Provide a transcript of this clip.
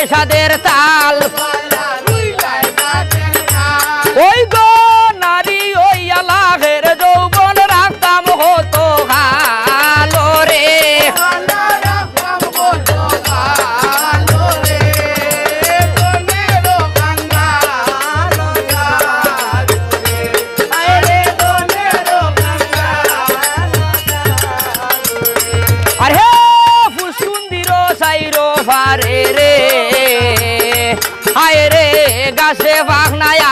রুইলাই সাদের তাল ওই গো নারী ওই আলাহের যৌবন রাখতাম হতো ভালো রে হায় রে গাছে বাঘনায়া